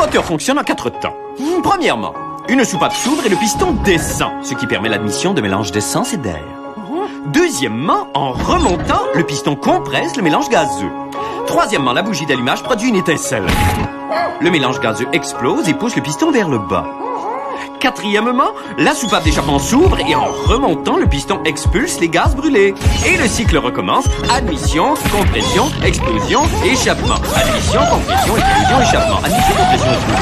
moteur fonctionne en 4 temps. Premièrement, une soupape s'ouvre et le piston descend, ce qui permet l'admission de mélange d'essence et d'air. Deuxièmement, en remontant, le piston compresse le mélange gazeux. Troisièmement, la bougie d'allumage produit une étincelle. Le mélange gazeux explose et pousse le piston vers le bas. Quatrièmement, la soupape d'échappement s'ouvre et en remontant, le piston expulse les gaz brûlés. Et le cycle recommence. Admission, compression, explosion, échappement. Admission, compression, explosion, échappement. Admission, compression, explosion.